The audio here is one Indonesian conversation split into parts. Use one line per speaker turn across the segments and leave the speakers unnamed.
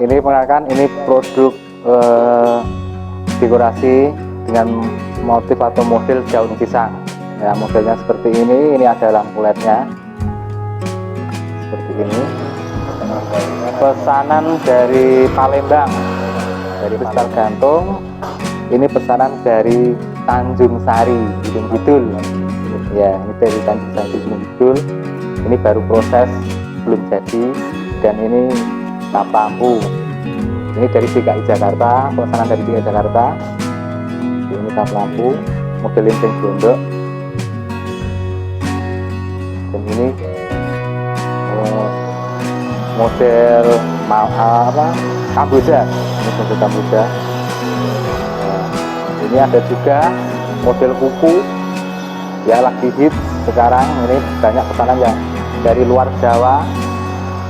ini perkenalkan, ini produk dekorasi dengan motif atau model daun pisang. Ya, modelnya seperti ini ada lampu LED-nya seperti ini. Pesanan dari Palembang, dari Pestal Gantung. Ini pesanan dari Tanjung Sari, Gunung Kidul. Ya, ini dari Tanjung Sari, Gunung Kidul. Ini baru proses, belum jadi. Dan ini tap lampu. Ini dari DKI Jakarta, pesanan dari DKI Jakarta. Ini tap lampu, model lincing gondok. Dan ini model Kamboja. Ini model Kamboja. Ini ada juga model kuku ya, lagi hit sekarang. Ini banyak pesanan yang dari luar Jawa.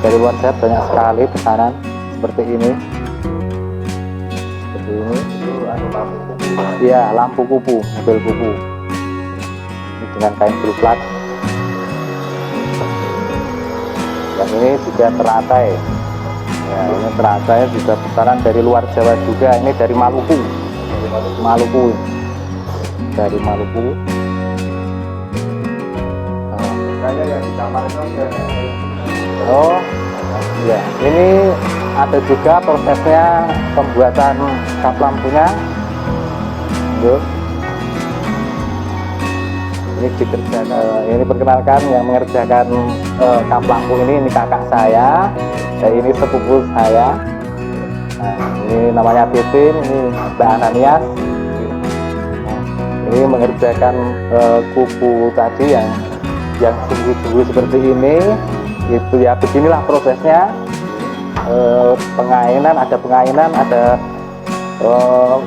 Dari luar Jawa banyak sekali pesanan seperti ini. Seperti ini. Ya, lampu kupu, model kupu. Ini dengan kain blue plat. Yang ini juga teratai. Ya, ini teratai juga pesanan dari luar Jawa juga. Ini dari Maluku. Dari Maluku. Oh ya, ini ada juga prosesnya pembuatan kap lampunya. Ini dikerjakan, ini perkenalkan yang mengerjakan kap lampu ini kakak saya, dan ini sepupu saya. Nah, ini namanya Titin, ini Mbak Ananias. Ini mengerjakan kubu tadi yang sungguh-sungguh seperti ini. Itu ya, beginilah prosesnya. Pengainan, ada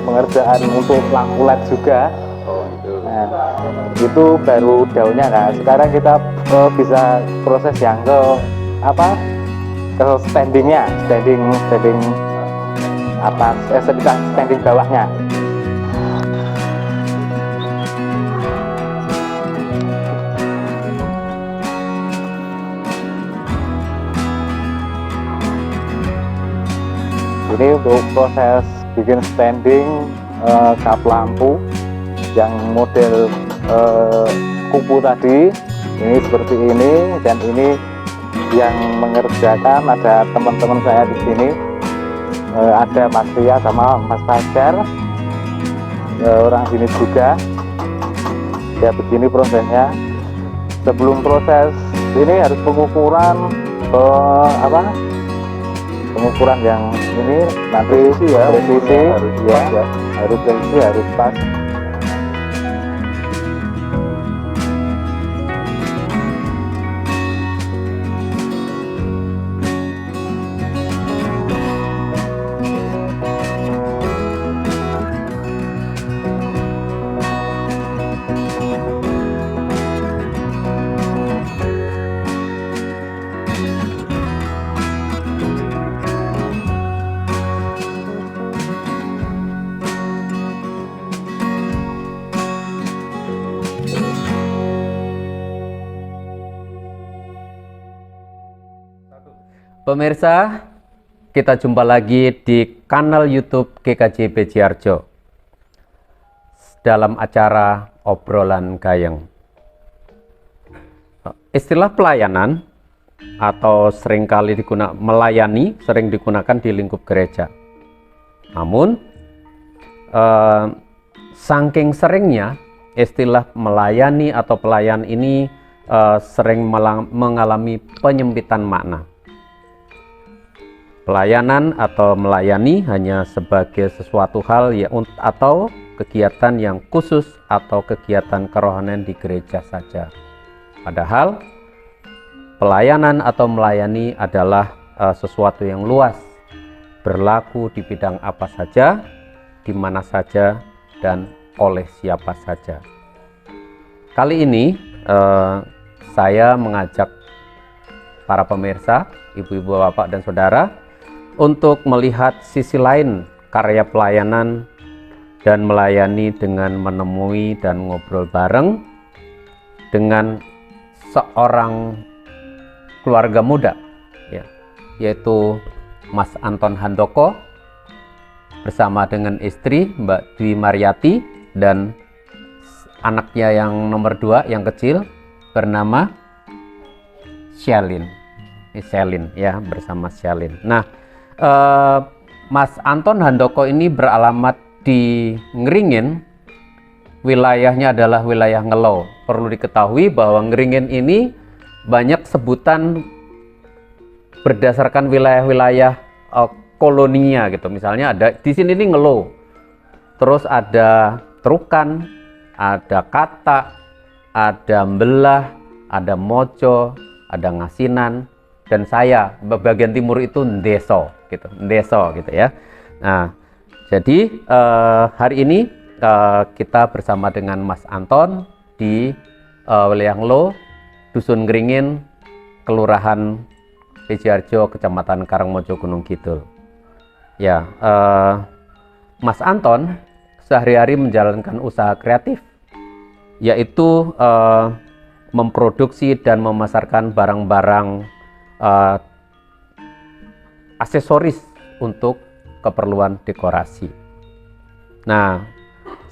pengerjaan untuk lampu LED juga. Nah, itu baru daunnya. Nah, sekarang kita bisa proses yang ke standing atas, standing bawahnya. Ini untuk proses bikin standing kap lampu yang model kupu tadi. Ini seperti ini, dan ini yang mengerjakan ada teman-teman saya di sini. Ada Mas Ria sama Mas Fajar, orang sini juga. Ya, begini prosesnya. Sebelum proses ini harus pengukuran pengukuran yang ini nanti presisi ya, harus presisi, harus pas.
Pemirsa, kita jumpa lagi di kanal YouTube GKJ Bejiarjo dalam acara Obrolan Gayeng. Istilah pelayanan atau seringkali melayani sering digunakan di lingkup gereja. Namun, saking seringnya istilah melayani atau pelayan ini sering mengalami penyempitan makna. Pelayanan atau melayani hanya sebagai sesuatu hal atau kegiatan yang khusus atau kegiatan kerohanian di gereja saja. Padahal pelayanan atau melayani adalah sesuatu yang luas, berlaku di bidang apa saja, di mana saja, dan oleh siapa saja. Kali ini saya mengajak para pemirsa, ibu-ibu, bapak, dan saudara untuk melihat sisi lain karya pelayanan dan melayani dengan menemui dan ngobrol bareng dengan seorang keluarga muda, ya, yaitu Mas Anton Handoko bersama dengan istri Mbak Dwi Mariati dan anaknya yang nomor 2 yang kecil bernama Shalin ya, bersama Shalin. Nah, Mas Anton Handoko ini beralamat di Ngringin, wilayahnya adalah wilayah Ngelow. Perlu diketahui bahwa Ngringin ini banyak sebutan berdasarkan wilayah-wilayah koloninya gitu. Misalnya ada di sini ini Ngelow, terus ada Trukan, ada Kata, ada Mbelah, ada Mojo, ada Ngasinan, dan saya bagian timur itu Ndeso gitu ya. Nah, jadi hari ini kita bersama dengan Mas Anton di wilayah Ngelow, Dusun Ngringin, Kelurahan Bejiharjo, Kecamatan Karangmojo, Gunung Kidul. Ya, Mas Anton sehari-hari menjalankan usaha kreatif, yaitu memproduksi dan memasarkan barang-barang aksesoris untuk keperluan dekorasi. Nah,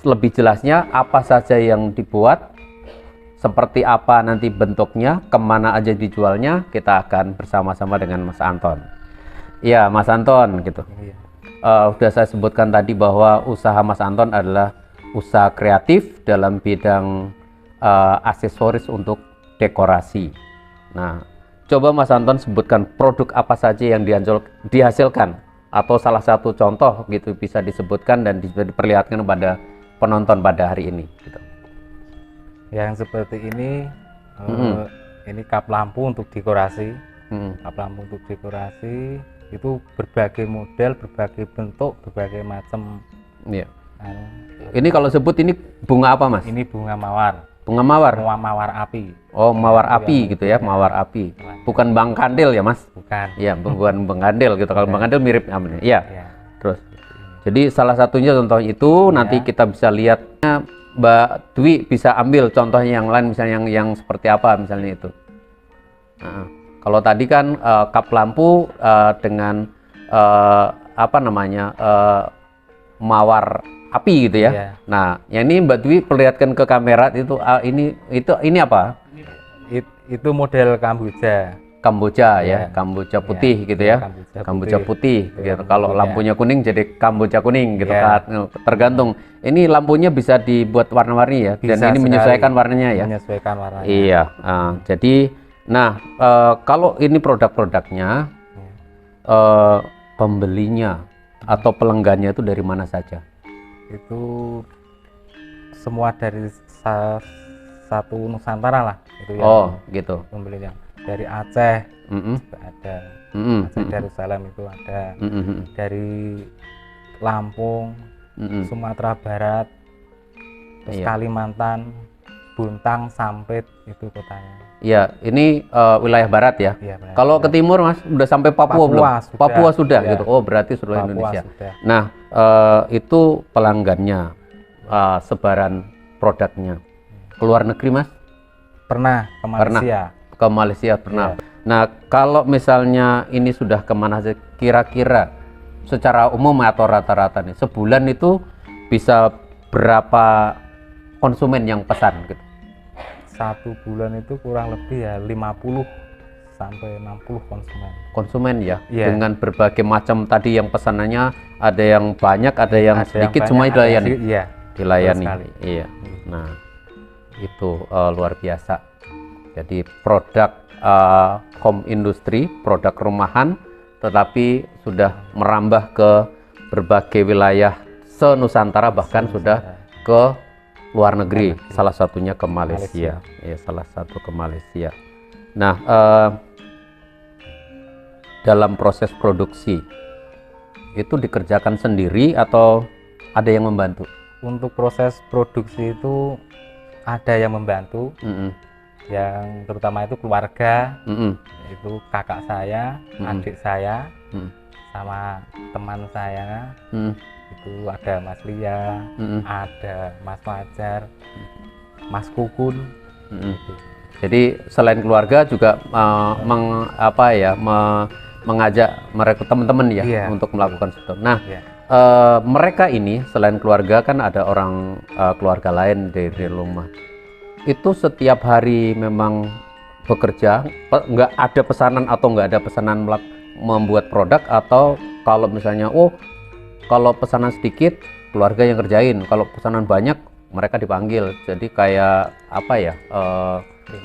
lebih jelasnya apa saja yang dibuat, seperti apa nanti bentuknya, kemana aja dijualnya, kita akan bersama-sama dengan Mas Anton. Ya, Mas Anton gitu. Udah saya sebutkan tadi bahwa usaha Mas Anton adalah usaha kreatif dalam bidang aksesoris untuk dekorasi. Nah, coba Mas Anton sebutkan produk apa saja yang dihasilkan, atau salah satu contoh gitu bisa disebutkan dan diperlihatkan kepada penonton pada hari ini gitu.
Yang seperti ini, ini kap lampu untuk dekorasi. Kap lampu untuk dekorasi itu berbagai model, berbagai bentuk, berbagai macam.
Iya. Ini kalau sebut ini bunga apa, Mas?
Ini bunga mawar.
Bunga mawar.
Mawar api.
Oh, mawar api gitu ya, mawar api. Bukan Bang Kandil ya, Mas?
Bukan.
Iya, bukan Bang Kandil gitu. Kalau Bang Kandil mirip namanya. Iya.
Ya.
Terus. Jadi salah satunya contoh itu nanti kita bisa lihatnya. Mbak Dwi bisa ambil contohnya yang lain, misalnya yang seperti apa misalnya itu. Nah, kalau tadi kan kap lampu dengan apa namanya mawar api gitu ya.
Iya.
Nah, yang ini Mbak Dwi perlihatkan ke kamera itu ini apa?
Itu model Kamboja.
Kamboja ya, Kamboja putih gitu ya. Kamboja putih gitu. Kalau lampunya kuning jadi Kamboja kuning gitu kan. Tergantung. Ini lampunya bisa dibuat warna-warni ya,
Bisa
dan ini
sekali.
menyesuaikan warnanya ya.
Menyesuaikan warnanya.
Iya. Jadi, nah kalau ini produk-produknya, pembelinya atau pelanggannya itu dari mana saja?
Itu semua dari satu Nusantara lah. Itu ya.
Oh, gitu.
Pembelinya dari Aceh juga ada. Aceh Darussalam itu ada. Dari Lampung, Sumatera Barat, terus Kalimantan, Buntang, Sampit itu kotanya.
Iya, ini wilayah barat ya.
Iya,
Kalau ke timur, Mas, udah sampai Papua belum?
Sudah.
Papua sudah
Ya.
gitu. Oh, berarti seluruh
Papua
Indonesia.
sudah.
Nah, itu pelanggannya, sebaran produknya. Keluar negeri, Mas?
Pernah ke Malaysia.
Ke Malaysia pernah.
Ya.
Nah, kalau misalnya ini sudah kemana saja, kira-kira secara umum atau rata-rata nih, sebulan itu bisa berapa konsumen yang pesan gitu?
Satu bulan itu kurang lebih ya 50 sampai 60 konsumen.
Konsumen ya,
Iya.
dengan berbagai macam tadi yang pesanannya, ada yang banyak, ada yang sedikit,
banyak,
semua
ada
dilayani.
Iya.
Dilayani.
betul sekali.
Iya. Nah, itu luar biasa. Jadi produk home industry, produk rumahan, tetapi sudah merambah ke berbagai wilayah se-Nusantara, bahkan sudah ke luar negeri, salah satunya ke Malaysia. Ya, salah satu ke Malaysia. Nah, dalam proses produksi itu dikerjakan sendiri atau ada yang membantu?
Untuk proses produksi itu ada yang membantu, yang terutama itu keluarga, itu kakak saya, adik saya, sama teman saya. Itu ada Mas Lia, ada Mas Fajar, Mas Kukun. Gitu.
Jadi selain keluarga juga mengajak mereka teman-teman ya
Iya.
untuk melakukan stok. Nah,
Ya.
mereka ini selain keluarga kan ada orang keluarga lain di rumah. Itu setiap hari memang bekerja, nggak ada pesanan atau nggak ada pesanan membuat produk, atau kalau misalnya kalau pesanan sedikit keluarga yang kerjain, kalau pesanan banyak mereka dipanggil. Jadi kayak apa ya?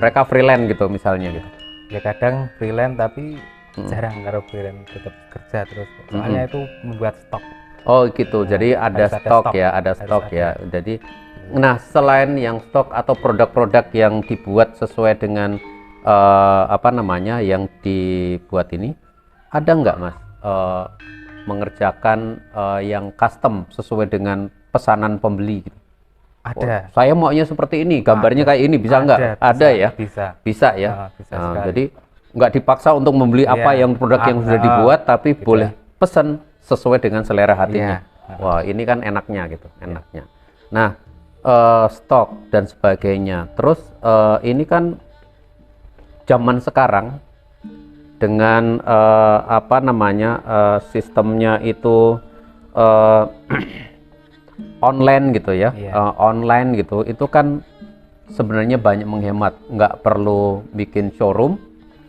Mereka freelance gitu misalnya gitu.
Ya kadang freelance tapi jarang kalau freelance tetap kerja terus. Soalnya itu membuat stok.
Oh gitu. Jadi ada
harus ada
stok
stok.
ya, ada
Harus
stok
ada.
ya. Jadi nah, selain yang stok atau produk-produk yang dibuat sesuai dengan apa namanya yang dibuat ini, ada nggak Mas mengerjakan yang custom sesuai dengan pesanan pembeli gitu?
Ada.
Saya maunya seperti ini, gambarnya kayak ini, bisa nggak? Ada ya?
Bisa.
Ya.
Bisa
Nah,
sekali.
jadi nggak dipaksa untuk membeli apa
Iya.
yang produk yang sudah dibuat, tapi
Bisa.
boleh pesan sesuai dengan selera hatinya.
Iya.
Wah, ini kan enaknya gitu, enaknya. Nah, stok dan sebagainya. Terus ini kan zaman sekarang dengan apa namanya sistemnya itu online gitu ya,
Iya.
online gitu. Itu kan sebenarnya banyak menghemat, nggak perlu bikin showroom,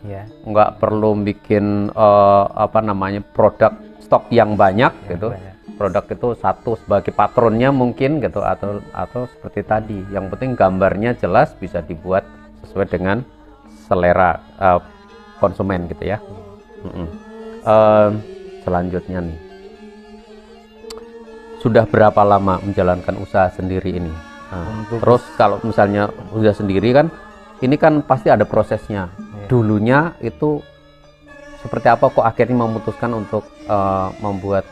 Ya.
nggak perlu bikin apa namanya produk stok yang banyak gitu.
banyak.
Produk itu satu sebagai patronnya mungkin gitu, atau seperti tadi. Yang penting gambarnya jelas, bisa dibuat sesuai dengan selera konsumen gitu ya. Selanjutnya nih, sudah berapa lama menjalankan usaha sendiri ini? Terus kalau misalnya usaha sendiri kan, ini kan pasti ada prosesnya. Dulunya itu seperti apa kok akhirnya memutuskan untuk membuat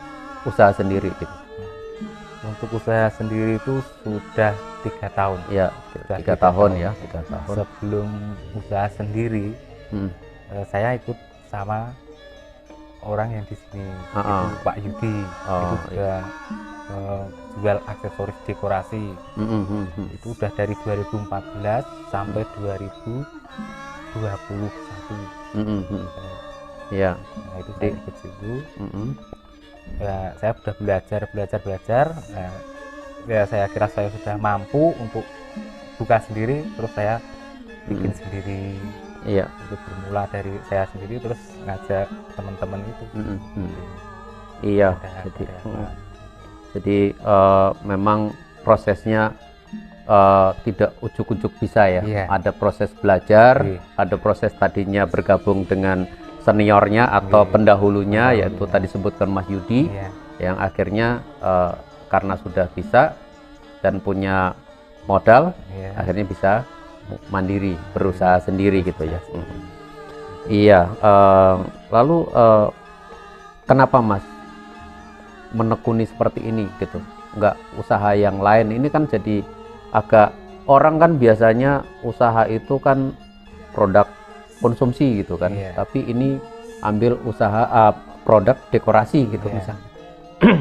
usaha sendiri gitu?
Untuk usaha sendiri itu sudah 3 tahun.
Ya,
Sudah
3 tahun ya, 3 tahun.
Sebelum usaha sendiri, saya ikut sama orang yang di sini, itu Pak Yudi. Itu juga jual aksesoris dekorasi. Itu udah dari 2014 sampai 2021.
Ya.
Nah, itu saya ikut situ. Ya, saya sudah belajar. Nah, ya saya kira saya sudah mampu untuk buka sendiri, terus saya bikin sendiri.
Iya.
Itu bermula dari saya sendiri, terus ngajak teman-teman itu.
Iya. Jadi memang prosesnya tidak ujuk-ujuk bisa ya.
Iya.
Ada proses belajar,
Iya.
ada proses tadinya bergabung dengan seniornya atau pendahulunya, yaitu tadi sebutkan Mas Yudi,
Iya.
yang akhirnya karena sudah bisa dan punya modal,
Iya.
akhirnya bisa mandiri, berusaha sendiri gitu ya. Iya. Lalu kenapa Mas menekuni seperti ini gitu, nggak usaha yang lain? Ini kan jadi agak, orang kan biasanya usaha itu kan produk konsumsi gitu kan, tapi ini ambil usaha produk dekorasi gitu misalnya.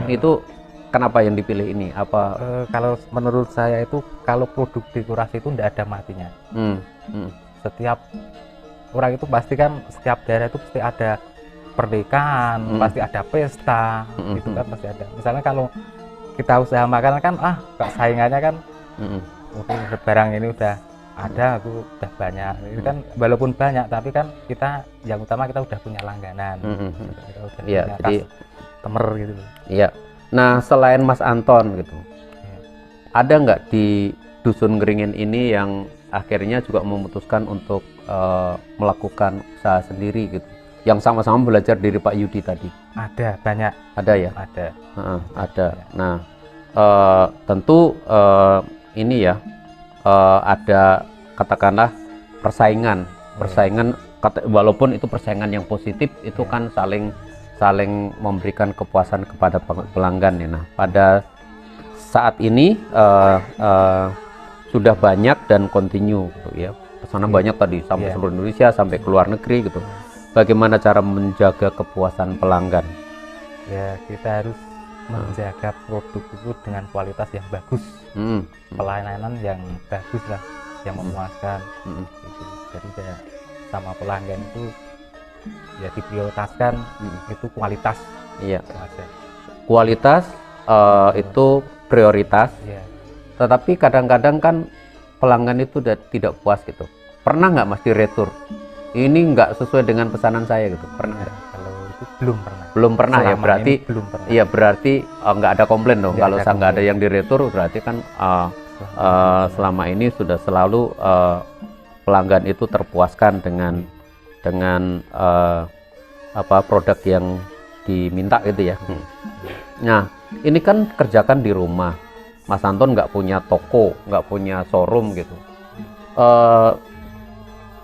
Itu kenapa yang dipilih ini? Apa
kalau menurut saya itu, kalau produk dekorasi itu tidak ada matinya. Setiap orang itu pasti kan, setiap daerah itu pasti ada pernikahan, pasti ada pesta, gitu kan pasti ada. Misalnya kalau kita usaha makanan kan, saingannya kan barang ini udah ada, aku udah banyak. Itu kan walaupun banyak, tapi kan kita yang utama kita udah punya langganan. Kita udah punya customer gitu.
Iya. Nah, selain Mas Anton gitu, ada nggak di Dusun Ngeringin ini yang akhirnya juga memutuskan untuk melakukan usaha sendiri gitu, yang sama-sama belajar dari Pak Yudi tadi?
Ada, banyak.
Ada ya?
Ada.
Ada. Nah, tentu ini ya, ada katakanlah persaingan, walaupun itu persaingan yang positif, itu kan saling memberikan kepuasan kepada pelanggan ya. Nah, pada saat ini sudah banyak dan continue gitu ya, pesanan banyak tadi sampai seluruh Indonesia, sampai ke luar negeri gitu. Bagaimana cara menjaga kepuasan pelanggan?
Ya, kita harus menjaga produk itu dengan kualitas yang bagus, pelayanan yang bagus lah, yang memuaskan. Gitu. Jadi kayak sama pelanggan itu ya diprioritaskan itu kualitas
Iya.
aja.
Kualitas itu prioritas,
Iya.
tetapi kadang-kadang kan pelanggan itu tidak puas gitu. Pernah nggak Mas di retur? Ini nggak sesuai dengan pesanan saya gitu. Pernah nggak?
Kalau itu belum pernah.
Belum pernah ya,
Selama
berarti
ini belum pernah.
iya berarti nggak ada komplain dong.
Nggak
Kalau
ada
nggak ada
komplain.
yang di retur berarti kan selama ini sudah selalu pelanggan itu terpuaskan dengan produk yang diminta gitu ya. Nah ini kan kerjakan di rumah. Mas Anton nggak punya toko, nggak punya showroom gitu.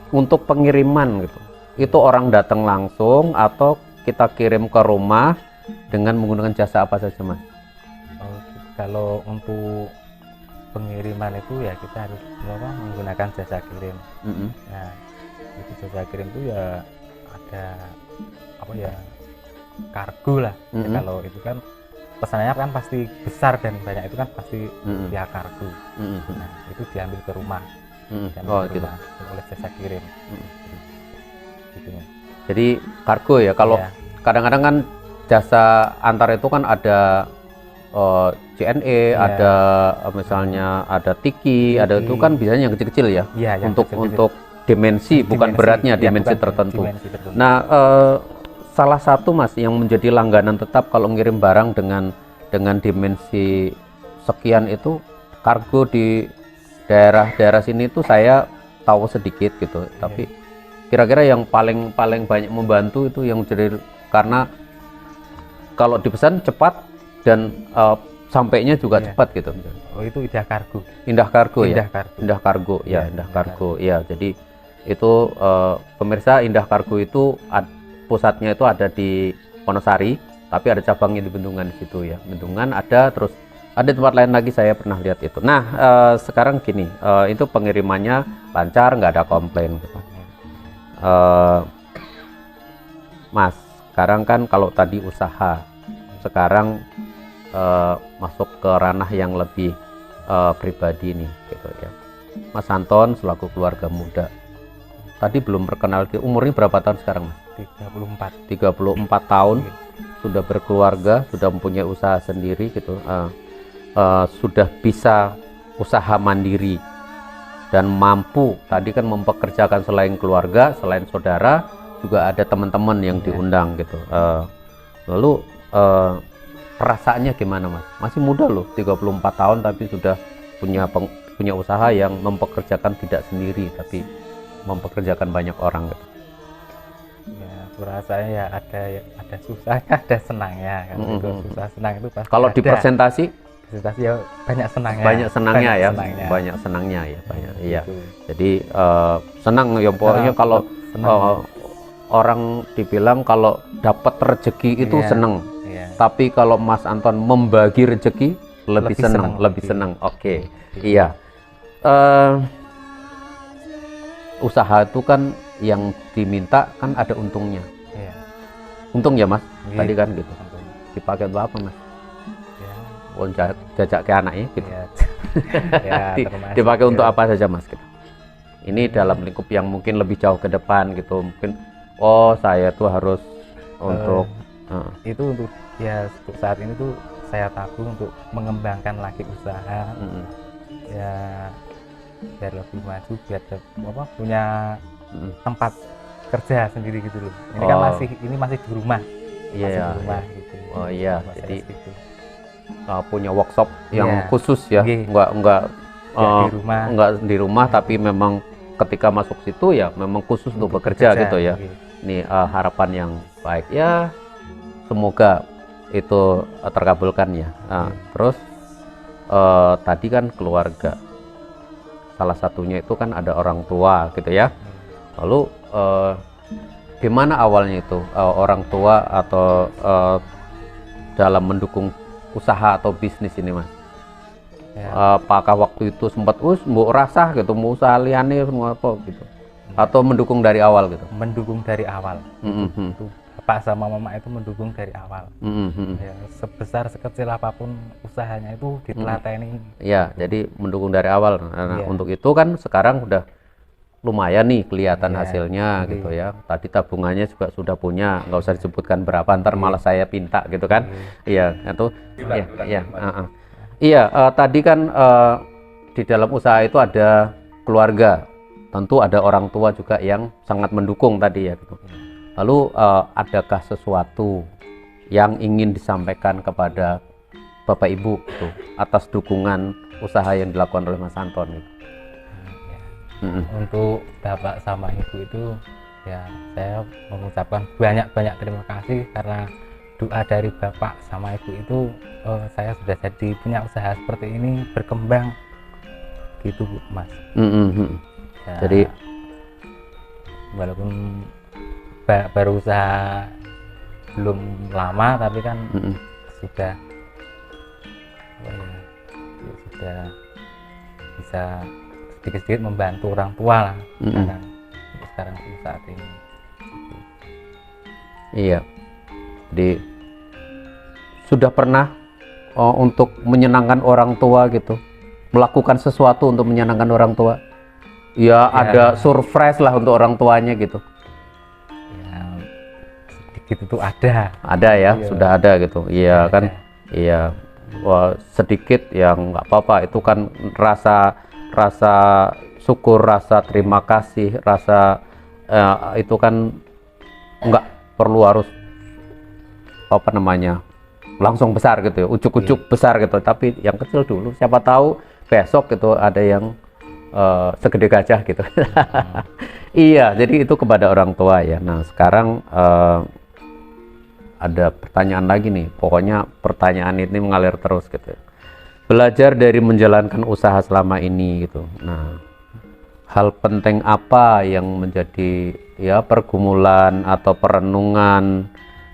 Untuk pengiriman gitu, itu orang datang langsung atau kita kirim ke rumah dengan menggunakan jasa apa saja Mas?
Kalau untuk pengiriman itu ya kita harus menggunakan jasa kirim. Nah itu jasa kirim itu ya ada kargo lah. Kalau itu kan pesanannya kan pasti besar dan banyak, itu kan pasti via kargo. Nah itu diambil ke rumah,
Gitu.
oleh jasa kirim. Gitu ya.
Jadi kargo ya. Kalau
Iya.
kadang-kadang kan jasa antar itu kan ada JNE,
Iya.
ada misalnya ada Tiki, ada itu kan biasanya yang kecil-kecil ya.
Iya, yang kecil-kecil.
Untuk dimensi, bukan beratnya,
ya,
dimensi
bukan
tertentu.
dimensi tertentu.
Nah, salah satu Mas yang menjadi langganan tetap kalau ngirim barang dengan dimensi sekian itu kargo di daerah-daerah sini tuh saya tahu sedikit gitu. Tapi kira-kira yang paling banyak membantu itu yang jadi, karena kalau dipesan cepat dan sampainya juga cepat gitu.
Oh itu Indah Kargo.
Indah Kargo ya.
Indah Kargo.
Indah Kargo ya,
Ya,
Indah
Indah
Kargo ya. Jadi itu pemirsa, Indah Kargo itu pusatnya itu ada di Wonosari, tapi ada cabangnya di Bendungan di situ ya. Bendungan ada, terus ada tempat lain lagi saya pernah lihat itu. Nah sekarang gini, itu pengirimannya lancar, nggak ada komplain gitu. Mas, sekarang kan kalau tadi usaha, sekarang masuk ke ranah yang lebih pribadi nih gitu ya. Mas Anton selaku keluarga muda, tadi belum perkenal, umurnya berapa tahun sekarang Mas? 34 tahun, sudah berkeluarga, sudah mempunyai usaha sendiri gitu, sudah bisa usaha mandiri dan mampu tadi kan mempekerjakan selain keluarga, selain saudara, juga ada teman-teman yang diundang gitu. Lalu perasaannya gimana Mas? Masih muda loh, 34 tahun tapi sudah punya usaha yang mempekerjakan tidak sendiri tapi mempekerjakan banyak orang gitu.
Ya, perasaannya ya ada susahnya, ada senangnya kan. Itu susah senang itu pasti.
Kalau di
ada.
presentasi
Ya banyak senangnya.
Banyak senangnya ya.
Senangnya.
Banyak senangnya ya, banyak. Iya.
Gitu.
Jadi senang ya pokoknya kalau orang dibilang kalau dapat rezeki itu senang.
Iya.
Tapi kalau Mas Anton membagi rezeki lebih senang, lebih senang. Oke. Iya. Usaha itu kan yang diminta kan ada untungnya.
Iya.
Untung ya Mas.
Iya.
Tadi kan gitu.
Untung.
Dipakai untuk apa Mas?
Ya.
Oh, jajak ke anaknya gitu.
Iya. Ya, termasuk,
Dipakai untuk
ya.
apa saja Mas gitu. Ini dalam lingkup yang mungkin lebih jauh ke depan gitu. Mungkin oh saya tuh harus untuk
itu untuk ya untuk saat ini tuh saya tabung untuk mengembangkan lagi usaha. Ya biar lebih maju, biar punya tempat kerja sendiri gitu loh. Ini kan masih di rumah.
Iya.
Masih di rumah gitu.
Oh iya,
Rumah
jadi
saya gitu.
punya workshop yang
Iya.
khusus ya. Enggak
Ya,
di rumah tapi memang ketika masuk situ ya memang khusus untuk bekerja gitu ya.
Gitu.
Ini harapan yang baik ya, semoga itu terkabulkan ya. Terus tadi kan keluarga, salah satunya itu kan ada orang tua gitu ya. Lalu gimana awalnya itu orang tua atau dalam mendukung usaha atau bisnis ini Mas? Ya. Apakah waktu itu sempat mbok rasah gitu, mau usaha liane semua apa gitu, atau mendukung dari awal gitu?
Mendukung dari awal. Itu bapak sama mama itu mendukung dari awal. Ya, sebesar sekecil apapun usahanya itu ditelateni.
Ya, jadi mendukung dari awal. Nah, untuk itu kan sekarang udah lumayan nih kelihatan
Iya,
hasilnya
iya.
gitu ya. Tadi tabungannya juga sudah punya, nggak usah disebutkan berapa, ntar malah saya pinta gitu kan. Iya, itu iya, iya, iya. Tadi kan di dalam usaha itu ada keluarga, tentu ada orang tua juga yang sangat mendukung tadi ya gitu. Lalu adakah sesuatu yang ingin disampaikan kepada Bapak Ibu gitu, atas dukungan usaha yang dilakukan oleh Mas Anton gitu?
Untuk Bapak sama Ibu itu ya saya mengucapkan banyak-banyak terima kasih, karena doa dari Bapak sama Ibu itu saya sudah jadi punya usaha seperti ini, berkembang gitu Bu, Mas. Ya,
Jadi
walaupun baru usaha belum lama, tapi kan sudah sudah bisa sedikit-sedikit membantu orang tua lah sekarang saat ini.
iya, jadi sudah pernah untuk menyenangkan orang tua gitu, melakukan sesuatu untuk menyenangkan orang tua ya, ada surprise lah untuk orang tuanya gitu
Ya, sedikit itu ada
ya.
Iya.
Sudah ada gitu, iya
Ada.
kan, iya. Wah, sedikit yang nggak apa-apa, itu kan rasa syukur, rasa terima kasih, rasa itu kan nggak perlu harus apa namanya langsung besar gitu ya, ujuk-ujuk besar gitu, tapi yang kecil dulu, siapa tahu besok gitu ada yang segede gajah gitu. Iya, jadi itu kepada orang tua ya. Nah sekarang ada pertanyaan lagi nih, pokoknya pertanyaan ini mengalir terus gitu. Belajar dari menjalankan usaha selama ini gitu. Nah, hal penting apa yang menjadi ya pergumulan atau perenungan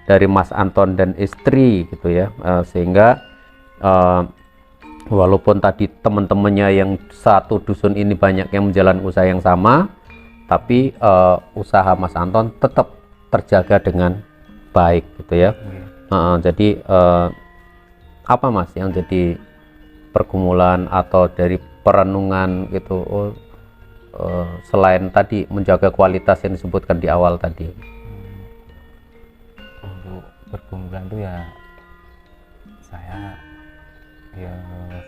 dari Mas Anton dan istri gitu ya, sehingga walaupun tadi teman-temannya yang satu dusun ini banyak yang menjalankan usaha yang sama, tapi usaha Mas Anton tetap terjaga dengan baik gitu ya. Jadi apa Mas yang jadi pergumulan atau dari perenungan gitu, selain tadi menjaga kualitas yang disebutkan di awal tadi?
Untuk pergumulan itu ya saya ya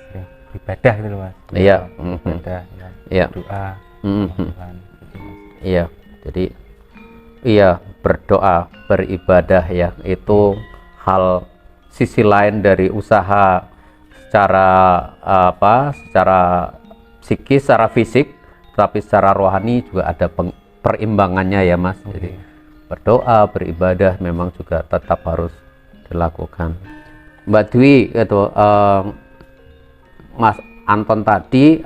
sering beribadah gitu loh Mas.
Iya.
Beribadah ya,
Iya.
doa gitu, Mas.
Iya, jadi iya, berdoa, beribadah ya, itu hal sisi lain dari usaha secara secara psikis, secara fisik, tapi secara rohani juga ada perimbangannya ya Mas. Jadi berdoa, beribadah memang juga tetap harus dilakukan. Mbak Dwi itu Mas Anton tadi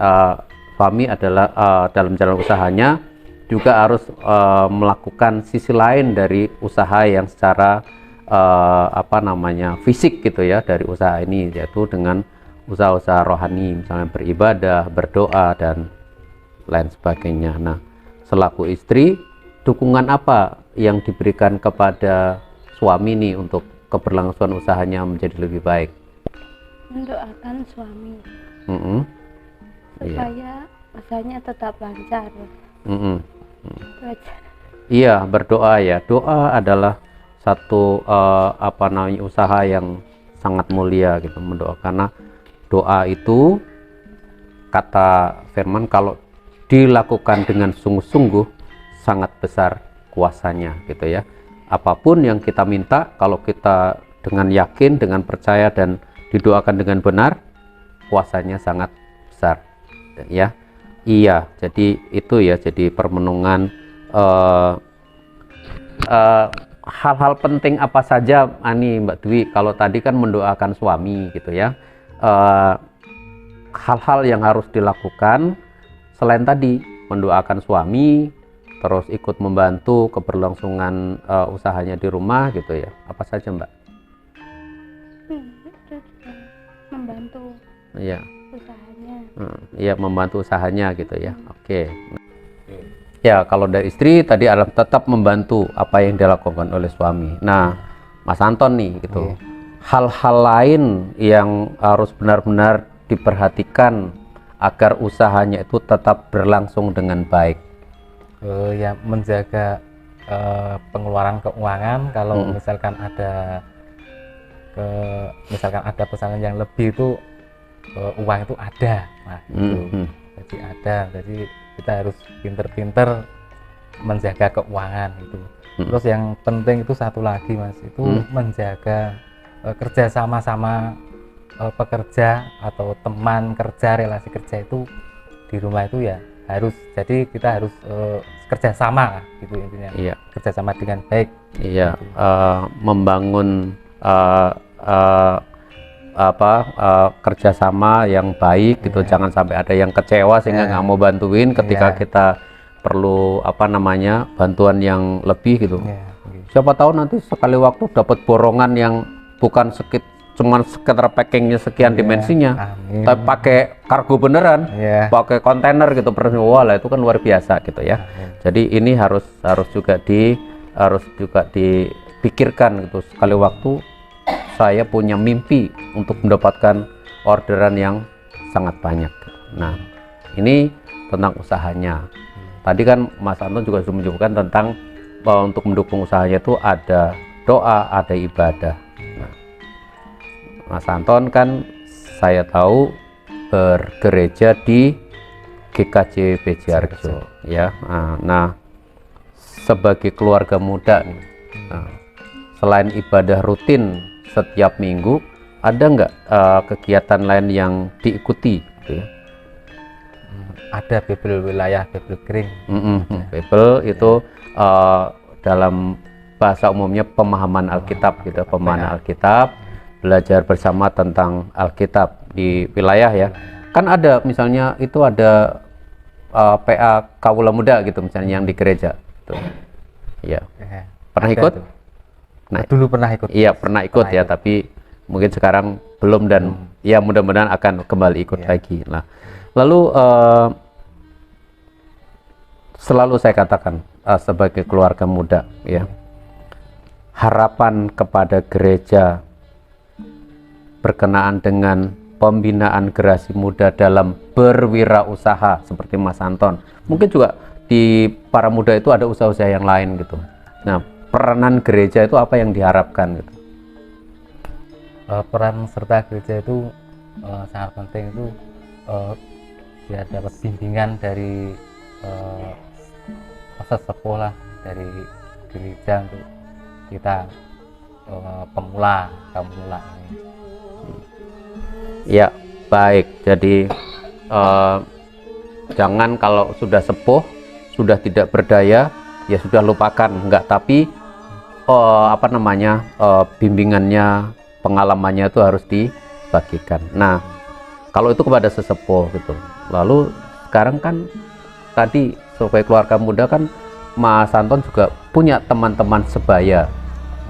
suami adalah dalam jalan usahanya juga harus melakukan sisi lain dari usaha yang secara fisik gitu ya, dari usaha ini, yaitu dengan usaha-usaha rohani, misalnya beribadah, berdoa dan lain sebagainya. Nah, selaku istri, dukungan apa yang diberikan kepada suami nih untuk keberlangsungan usahanya menjadi lebih baik?
Mendoakan suami
Iya.
supaya usahanya tetap lancar. Itu aja.
Iya, berdoa ya. Doa adalah satu usaha yang sangat mulia gitu, mendoa, karena doa itu kata firman kalau dilakukan dengan sungguh-sungguh sangat besar kuasanya gitu ya. Apapun yang kita minta, kalau kita dengan yakin, dengan percaya dan didoakan dengan benar, kuasanya sangat besar ya. Iya, jadi itu ya, jadi permenungan hal-hal penting apa saja Mbak Dwi, kalau tadi kan mendoakan suami gitu ya, hal-hal yang harus dilakukan selain tadi mendoakan suami, terus ikut membantu keberlangsungan usahanya di rumah gitu ya, apa saja Mbak?
Itu juga membantu
Iya.
usahanya.
Iya, membantu usahanya gitu ya. Oke. Ya, kalau dari istri tadi adalah tetap membantu apa yang dilakukan oleh suami. Nah, Mas Anton nih gitu, hal-hal lain yang harus benar-benar diperhatikan agar usahanya itu tetap berlangsung dengan baik.
Ya menjaga pengeluaran keuangan. Kalau misalkan ada pesanan yang lebih itu uang itu ada, nah itu jadi ada. Jadi kita harus pinter-pinter menjaga keuangan itu. Terus yang penting itu satu lagi Mas, itu menjaga kerja sama pekerja atau teman kerja, relasi kerja itu di rumah itu ya harus, jadi kita harus kerja sama lah gitu intinya.
Iya.
Kerja sama dengan baik.
Iya.
Gitu.
Membangun kerjasama yang baik gitu, jangan sampai ada yang kecewa sehingga nggak mau bantuin ketika kita perlu bantuan yang lebih gitu. Siapa tahu nanti sekali waktu dapat borongan yang bukan cuman sekedar packingnya sekian dimensinya, tapi pakai kargo beneran, pakai kontainer gitu, wah lah itu kan luar biasa gitu ya. Jadi ini harus juga dipikirkan gitu, sekali waktu saya punya mimpi untuk mendapatkan orderan yang sangat banyak. Nah, ini tentang usahanya. Tadi kan Mas Anton juga sudah menyebutkan tentang bahwa untuk mendukung usahanya itu ada doa, ada ibadah. Nah, Mas Anton kan saya tahu bergereja di GKJ Bejarjo ya. Nah, sebagai keluarga muda nih, selain ibadah rutin setiap minggu, ada nggak kegiatan lain yang diikuti gitu ya?
Ada Bebel wilayah, Bebel kering.
Bebel itu dalam bahasa umumnya pemahaman Alkitab gitu, pemahaman Alkitab, belajar bersama tentang Alkitab di wilayah ya. Kan ada misalnya itu ada PA Kawula Muda gitu misalnya yang di gereja tuh. Ya. Pernah ikut?
Tuh. Nah, dulu pernah ikut.
Iya, pernah ikut ya, tapi mungkin sekarang belum dan ya mudah-mudahan akan kembali ikut lagi. Nah, lalu selalu saya katakan sebagai keluarga muda ya, harapan kepada gereja berkenaan dengan pembinaan generasi muda dalam berwirausaha seperti Mas Anton. Mungkin juga di para muda itu ada usaha-usaha yang lain gitu. Nah, peranan gereja itu apa yang diharapkan gitu?
Peran serta gereja itu sangat penting itu biar dapat bimbingan dari sesepuh dari gereja untuk kita kaum pemula ini.
Ya, baik. Jadi jangan kalau sudah sepuh, sudah tidak berdaya, ya sudah lupakan, enggak, tapi bimbingannya, pengalamannya itu harus dibagikan. Nah, kalau itu kepada sesepuh gitu. Lalu sekarang kan tadi sebagai keluarga muda kan Mas Anton juga punya teman-teman sebaya,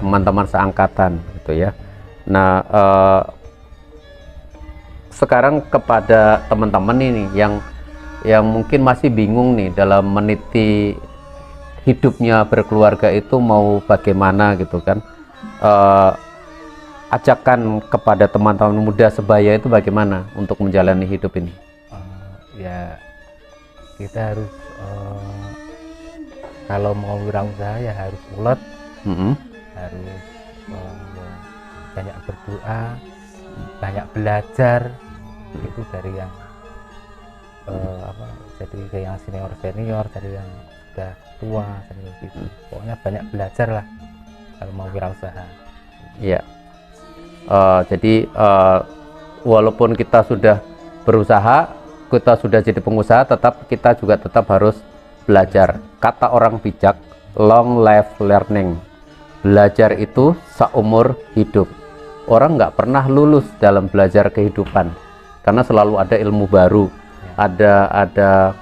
teman-teman seangkatan gitu ya. Nah, sekarang kepada teman-teman ini yang mungkin masih bingung nih dalam meniti hidupnya berkeluarga itu mau bagaimana gitu kan, ajakan kepada teman-teman muda sebaya itu bagaimana untuk menjalani hidup ini?
Ya kita harus kalau mau wirausaha ya harus ulet, harus banyak berdoa, banyak belajar itu dari yang jadi kayak yang senior dari yang sudah tua gitu. Pokoknya banyak belajar lah kalau mau wirausaha.
Iya. Jadi walaupun kita sudah berusaha, kita sudah jadi pengusaha, kita juga tetap harus belajar. Kata orang bijak, long life learning. Belajar itu seumur hidup. Orang nggak pernah lulus dalam belajar kehidupan, karena selalu ada ilmu baru, ada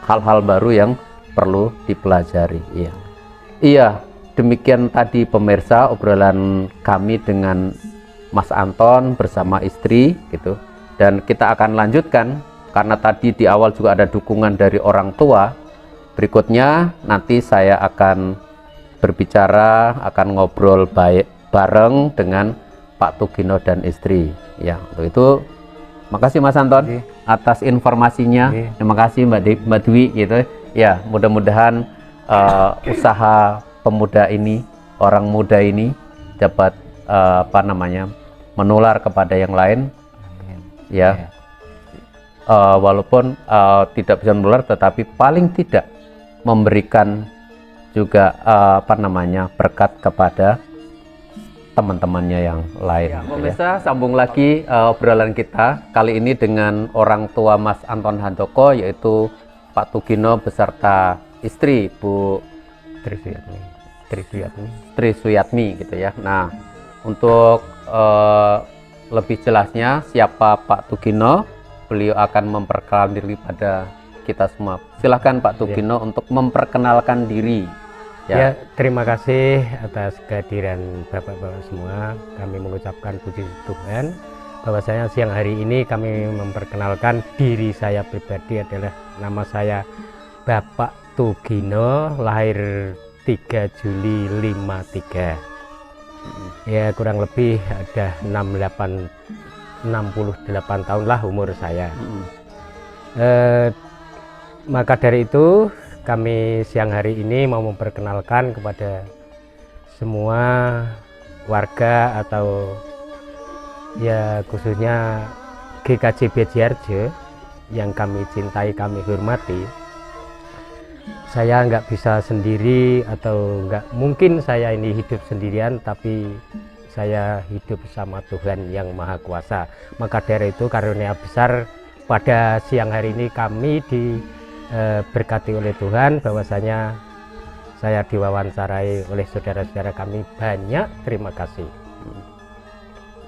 hal-hal baru yang perlu dipelajari. Iya, demikian tadi pemirsa obrolan kami dengan Mas Anton bersama istri gitu, dan kita akan lanjutkan karena tadi di awal juga ada dukungan dari orang tua. Berikutnya nanti saya akan berbicara, akan ngobrol bareng dengan Pak Tugino dan istri. Ya, untuk itu makasih Mas Anton atas informasinya. Terima kasih Mbak Dwi gitu. Ya, mudah-mudahan usaha pemuda ini, orang muda ini dapat menular kepada yang lain.
Amin.
Ya. Walaupun tidak bisa menular, tetapi paling tidak memberikan juga berkat kepada teman-temannya yang lain. Ya, pemirsa, sambung lagi obrolan kita kali ini dengan orang tua Mas Anton Handoko, yaitu Pak Tugino beserta istri Bu Tri Suyatmi gitu ya. Nah, untuk lebih jelasnya siapa Pak Tugino, beliau akan memperkenalkan diri pada kita semua. Silahkan Pak Tugino untuk memperkenalkan diri.
Ya, terima kasih atas kehadiran Bapak-Bapak semua. Kami mengucapkan puji Tuhan bahwasanya siang hari ini kami memperkenalkan diri saya pribadi adalah nama saya Bapak Tugino, lahir 3 Juli 53. Ya, kurang lebih ada 68 tahun lah umur saya. Maka dari itu kami siang hari ini mau memperkenalkan kepada semua warga atau ya khususnya GKJ Bejiharjo yang kami cintai, kami hormati. Saya nggak bisa sendiri atau nggak mungkin saya ini hidup sendirian, tapi saya hidup bersama Tuhan yang Maha Kuasa. Maka dari itu karunia besar pada siang hari ini kami diberkati oleh Tuhan bahwasanya saya diwawancarai oleh saudara-saudara kami. Banyak terima kasih.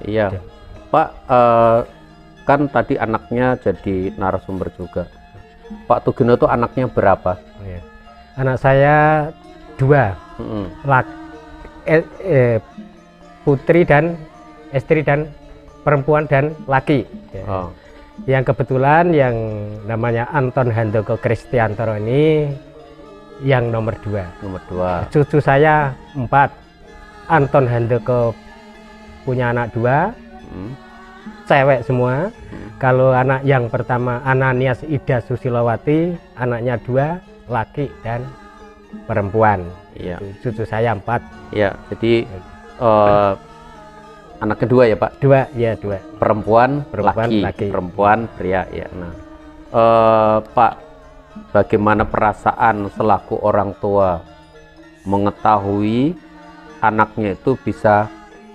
Iya, Pak, kan tadi anaknya jadi narasumber juga. Pak Tugino itu anaknya berapa?
Anak saya 2, putri dan istri dan perempuan dan laki. Yang kebetulan yang namanya Anton Handoko Kristiantoro ini yang nomor 2.
Nomor 2.
Cucu saya 4. Anton Handoko punya anak 2, cewek semua. Kalau anak yang pertama Ananias Ida Susilowati, anaknya 2, laki dan perempuan.
Iya.
Cucu saya 4.
Iya, jadi anak kedua ya Pak?
2, ya 2.
Perempuan laki. Perempuan pria ya. Nah, Pak, bagaimana perasaan selaku orang tua mengetahui anaknya itu bisa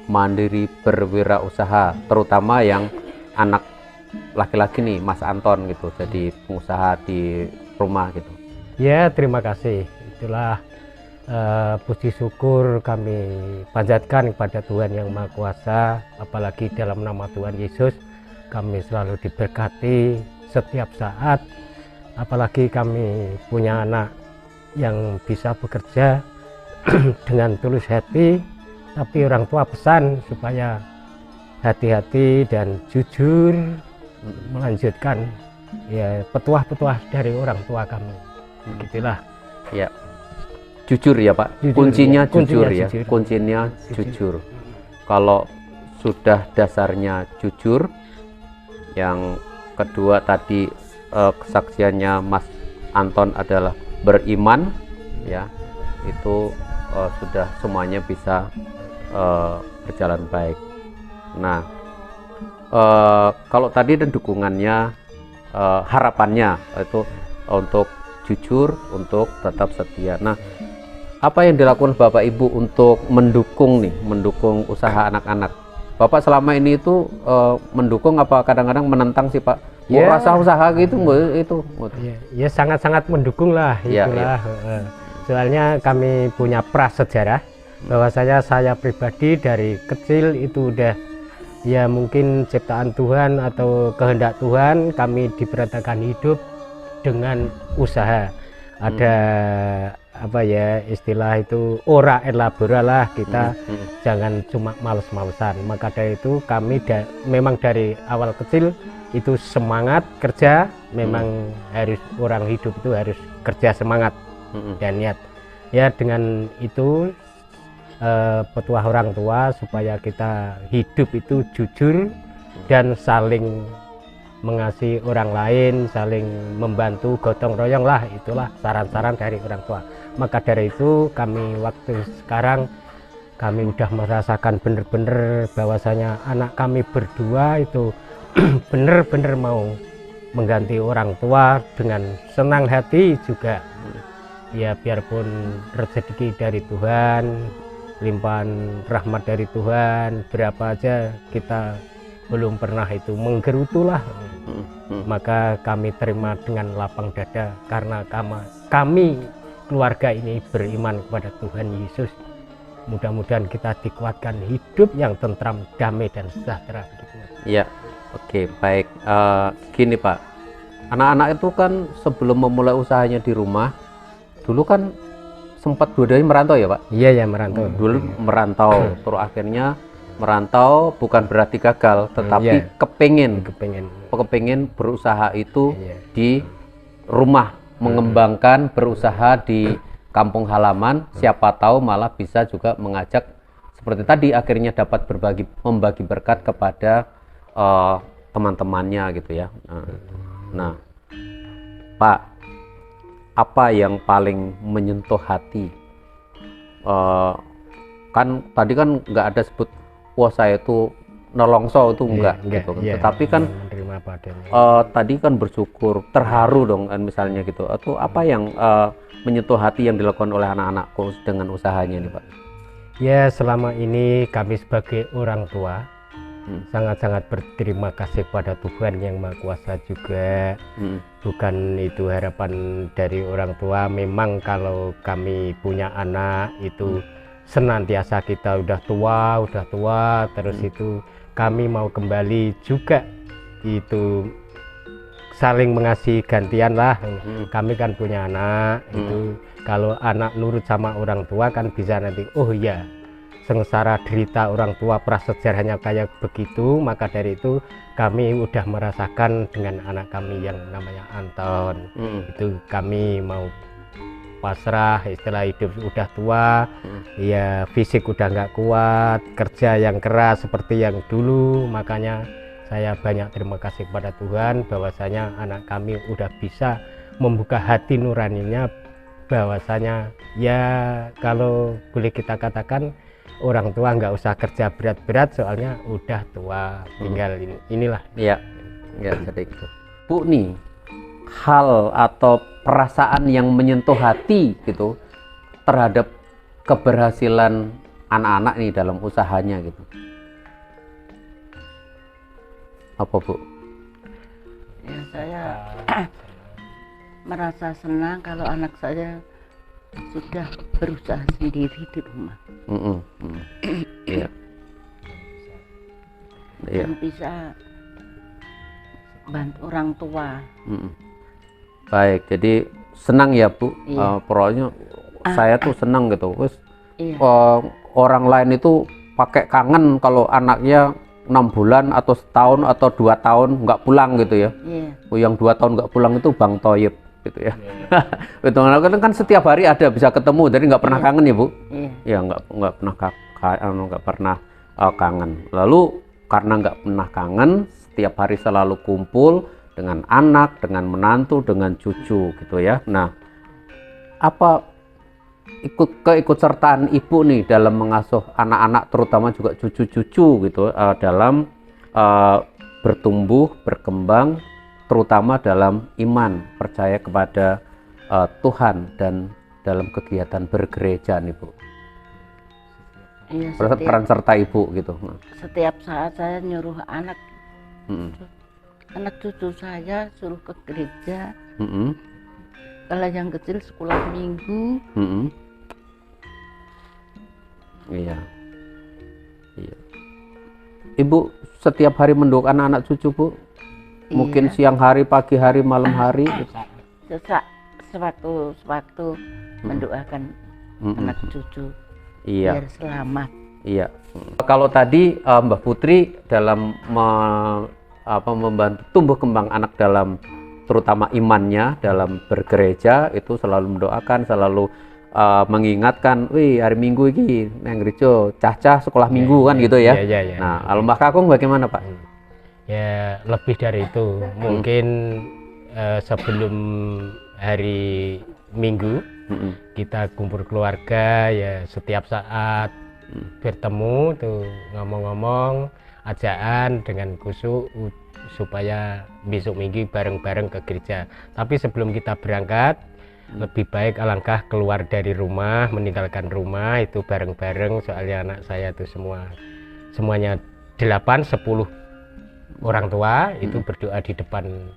mandiri berwirausaha, terutama yang anak laki-laki nih, Mas Anton gitu, jadi pengusaha di rumah gitu.
Ya, terima kasih. Itulah puji syukur kami panjatkan kepada Tuhan yang Maha Kuasa, apalagi dalam nama Tuhan Yesus kami selalu diberkati setiap saat, apalagi kami punya anak yang bisa bekerja dengan tulus hati, tapi orang tua pesan supaya hati-hati dan jujur melanjutkan ya petuah-petuah dari orang tua kami. Begitulah.
Ya. Jujur ya Pak,
jujur,
kuncinya
ya.
Jujur ya, kuncinya jujur. Kalau sudah dasarnya jujur, yang kedua tadi kesaksiannya Mas Anton adalah beriman, ya itu sudah semuanya bisa berjalan baik. Nah, kalau tadi dan dukungannya, harapannya itu untuk jujur, untuk tetap setia. Nah, apa yang dilakukan Bapak Ibu untuk mendukung usaha anak-anak? Bapak selama ini itu mendukung apa kadang-kadang menentang sih Pak? Mau rasa usaha gitu itu?
Ya sangat-sangat mendukung lah, itulah. Soalnya kami punya prasejarah bahwasanya saya pribadi dari kecil itu udah ya mungkin ciptaan Tuhan atau kehendak Tuhan kami diperintahkan hidup dengan usaha. Ada apa ya istilah itu ora elabora lah, kita jangan cuma males-malesan. Maka dari itu kami memang dari awal kecil itu semangat kerja, memang harus orang hidup itu harus kerja semangat dan niat. Ya dengan itu petuah orang tua supaya kita hidup itu jujur dan saling mengasihi orang lain, saling membantu, gotong royong lah, itulah saran-saran dari orang tua. Maka dari itu kami waktu sekarang kami udah merasakan bener-bener bahwasanya anak kami berdua itu bener-bener mau mengganti orang tua dengan senang hati juga. Ya biarpun rezeki dari Tuhan, limpahan rahmat dari Tuhan, berapa aja kita belum pernah itu menggerutulah. Maka kami terima dengan lapang dada karena kami keluarga ini beriman kepada Tuhan Yesus. Mudah-mudahan kita dikuatkan hidup yang tentram, damai dan sejahtera.
Ya, oke, baik. Gini Pak, anak-anak itu kan sebelum memulai usahanya di rumah, dulu kan sempat dua-duanya merantau ya Pak?
Iya ya, merantau.
Dulu merantau, terus akhirnya merantau bukan berarti gagal, tetapi kepengen berusaha itu di rumah, mengembangkan berusaha di kampung halaman, siapa tahu malah bisa juga mengajak seperti tadi, akhirnya dapat membagi berkat kepada teman-temannya gitu ya. Nah, Pak, apa yang paling menyentuh hati? Kan tadi kan nggak ada sebut wah saya itu nolongso itu enggak gitu kan. Tetapi kan tadi kan bersyukur, terharu dong kan misalnya gitu. Atau apa yang menyentuh hati yang dilakukan oleh anak-anakku dengan usahanya nih Pak?
Ya selama ini kami sebagai orang tua sangat-sangat berterima kasih pada Tuhan yang Maha Kuasa juga. Bukan itu harapan dari orang tua, memang kalau kami punya anak itu senantiasa kita udah tua terus itu kami mau kembali juga itu saling mengasihi gantian lah. Kami kan punya anak itu kalau anak nurut sama orang tua kan bisa nanti oh iya sengsara derita orang tua prasejarahnya kayak begitu. Maka dari itu kami udah merasakan dengan anak kami yang namanya Anton. Itu kami mau pasrah, istilah hidup udah tua, ya fisik udah nggak kuat, kerja yang keras seperti yang dulu. Makanya saya banyak terima kasih kepada Tuhan bahwasanya anak kami udah bisa membuka hati nuraninya, bahwasanya ya kalau boleh kita katakan orang tua nggak usah kerja berat-berat soalnya udah tua, tinggal inilah.
Ya jadi gitu. Bu nih, hal atau perasaan yang menyentuh hati gitu terhadap keberhasilan anak-anak nih dalam usahanya gitu, apa Bu?
Ya saya merasa senang kalau anak saya sudah berusaha sendiri di rumah.
Iya.
Dan bisa bantu orang tua.
Baik, jadi senang ya Bu.
Iya.
Pokoknya saya tuh senang gitu. Terus
Iya.
orang lain itu pakai kangen kalau anaknya 6 bulan atau setahun atau 2 tahun nggak pulang gitu ya.
Iya.
Yang 2 tahun nggak pulang itu Bang Toyib gitu ya. Itu kan setiap hari ada bisa ketemu, jadi nggak pernah kangen ya Bu.
Iya.
Ya nggak pernah kangen. Lalu karena nggak pernah kangen, setiap hari selalu kumpul dengan anak, dengan menantu, dengan cucu gitu ya. Nah, apa keikutsertaan ibu nih dalam mengasuh anak-anak, terutama juga cucu-cucu gitu, dalam bertumbuh, berkembang, terutama dalam iman, percaya kepada Tuhan dan dalam kegiatan bergereja nih Bu.
Iya,
Peran serta ibu gitu.
Setiap saat saya nyuruh anak cucu saya suruh ke gereja. Kalau yang kecil sekolah minggu.
Iya. Ibu setiap hari mendoakan anak cucu Bu? Mungkin siang hari, pagi hari, malam hari gitu.
Sewaktu mendoakan anak cucu
Iya.
biar selamat.
Iya. Kalau tadi Mbak Putri dalam membantu tumbuh kembang anak dalam terutama imannya dalam bergereja itu selalu mendoakan, selalu mengingatkan, wih hari Minggu ini nang gereja cah-cah sekolah minggu kan gitu ya.
Iya.
Nah, kalau Mbak Kakung bagaimana Pak?
Ya lebih dari itu, mungkin sebelum hari Minggu kita kumpul keluarga ya setiap saat bertemu tuh ngomong-ngomong ajaan dengan khusyuk supaya besok Minggu bareng-bareng ke gereja. Tapi sebelum kita berangkat lebih baik alangkah keluar dari rumah, meninggalkan rumah itu bareng-bareng, soalnya anak saya itu semuanya 8-10 orang tua itu berdoa di depan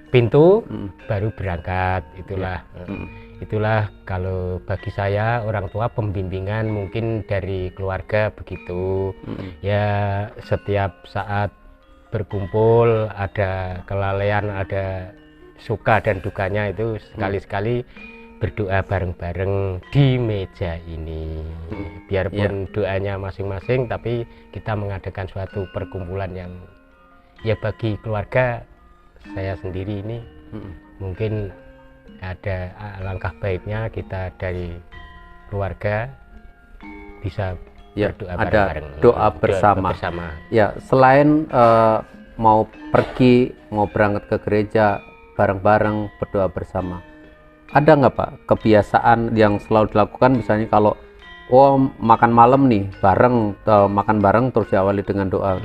pintu baru berangkat. Itulah kalau bagi saya orang tua pembimbingan mungkin dari keluarga begitu. Ya setiap saat berkumpul ada kelalaian, ada suka dan dukanya, itu sekali-sekali berdoa bareng-bareng di meja ini. Biarpun doanya masing-masing, tapi kita mengadakan suatu perkumpulan yang ya bagi keluarga saya sendiri ini mungkin ada langkah baiknya kita dari keluarga bisa berdoa
ada
bareng-bareng.
doa bersama. Ya, selain mau pergi, mau berangkat ke gereja bareng-bareng berdoa bersama, ada nggak Pak kebiasaan yang selalu dilakukan, misalnya kalau makan malam nih bareng, makan bareng terus diawali dengan doa?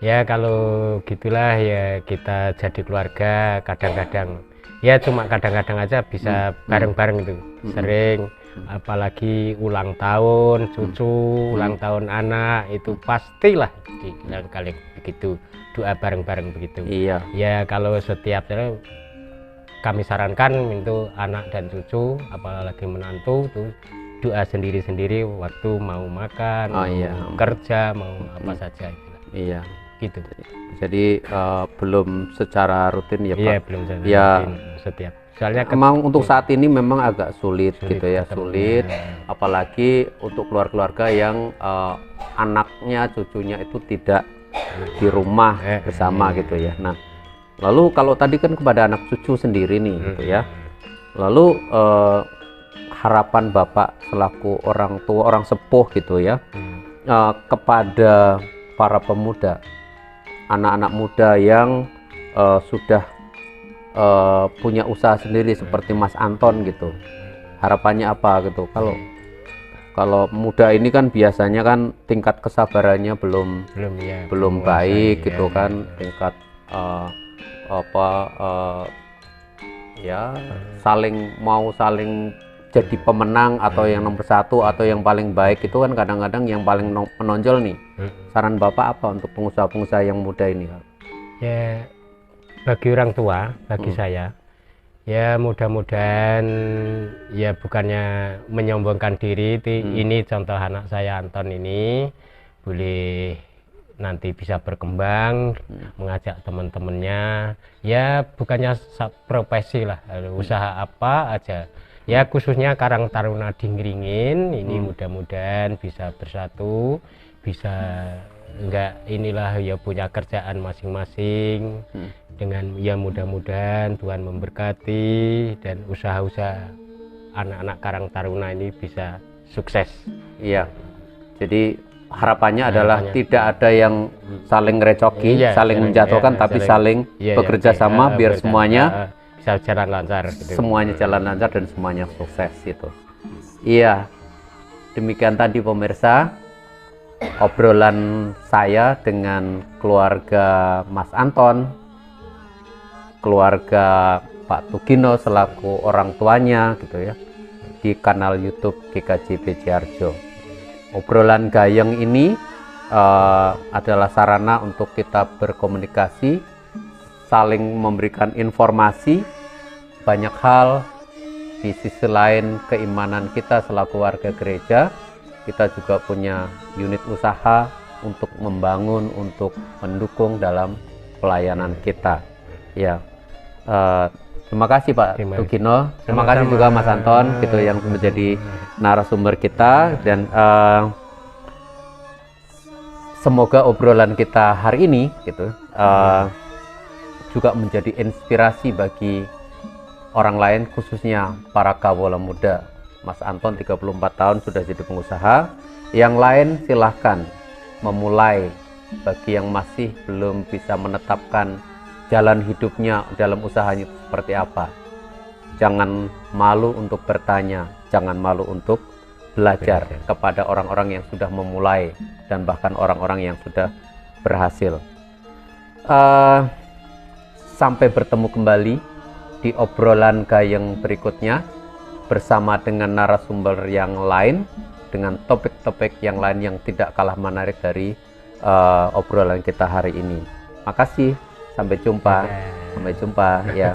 Ya kalau gitulah ya, kita jadi keluarga kadang-kadang ya cuma kadang-kadang aja bisa bareng-bareng itu sering, apalagi ulang tahun cucu, ulang tahun anak, itu pastilah dibilang kali begitu doa bareng-bareng begitu. Ya kalau setiap kami sarankan itu anak dan cucu apalagi menantu tuh doa sendiri-sendiri waktu mau makan, mau kerja, mau apa saja gitu.
Jadi belum secara rutin ya Pak?
Iya, belum secara rutin setiap. Soalnya
memang untuk saat ini memang agak sulit gitu ya, sulit apalagi untuk keluarga-keluarga yang anaknya, cucunya itu tidak di rumah bersama gitu ya. Nah, lalu kalau tadi kan kepada anak cucu sendiri nih gitu ya, lalu harapan Bapak selaku orang tua, orang sepuh gitu ya, kepada para pemuda, anak-anak muda yang sudah punya usaha sendiri seperti Mas Anton gitu, harapannya apa gitu? Kalau muda ini kan biasanya kan tingkat kesabarannya belum baik gitu kan, tingkat saling jadi pemenang atau yang nomor satu atau yang paling baik itu kan kadang-kadang yang paling menonjol nih. Saran Bapak apa untuk pengusaha-pengusaha yang muda ini?
Ya bagi orang tua, bagi saya ya mudah-mudahan ya bukannya menyombongkan diri, ini contoh anak saya Anton ini boleh nanti bisa berkembang, mengajak teman-temannya, ya bukannya profesi lah, usaha apa aja ya, khususnya Karang Taruna Dingringin ini mudah-mudahan bisa bersatu, bisa inilah ya punya kerjaan masing-masing, dengan ya mudah-mudahan Tuhan memberkati dan usaha-usaha anak-anak Karang Taruna ini bisa sukses.
Iya, jadi harapannya adalah tidak ada yang saling recoki, saling menjatuhkan, tapi saling bekerja sama biar semuanya
bisa jalan lancar gitu.
Semuanya jalan lancar dan semuanya sukses itu. Iya, demikian tadi pemirsa obrolan saya dengan keluarga Mas Anton, keluarga Pak Tugino selaku orang tuanya gitu ya, di kanal YouTube GKJ Bejarjo. Obrolan gayeng ini adalah sarana untuk kita berkomunikasi, saling memberikan informasi banyak hal. Di sisi lain keimanan kita selaku warga gereja, kita juga punya unit usaha untuk membangun, untuk mendukung dalam pelayanan kita. Ya, terima kasih Pak Tugino, terima kasih juga Mas Anton gitu yang menjadi narasumber kita, dan semoga obrolan kita hari ini gitu juga menjadi inspirasi bagi orang lain, khususnya para kawula muda. Mas Anton 34 tahun sudah jadi pengusaha, yang lain silahkan memulai bagi yang masih belum bisa menetapkan jalan hidupnya dalam usahanya itu seperti apa. Jangan malu untuk bertanya, jangan malu untuk belajar kepada orang-orang yang sudah memulai dan bahkan orang-orang yang sudah berhasil. Sampai bertemu kembali di obrolan Gayeng berikutnya bersama dengan narasumber yang lain, dengan topik-topik yang lain yang tidak kalah menarik dari obrolan kita hari ini. Makasih, sampai jumpa. Sampai jumpa ya.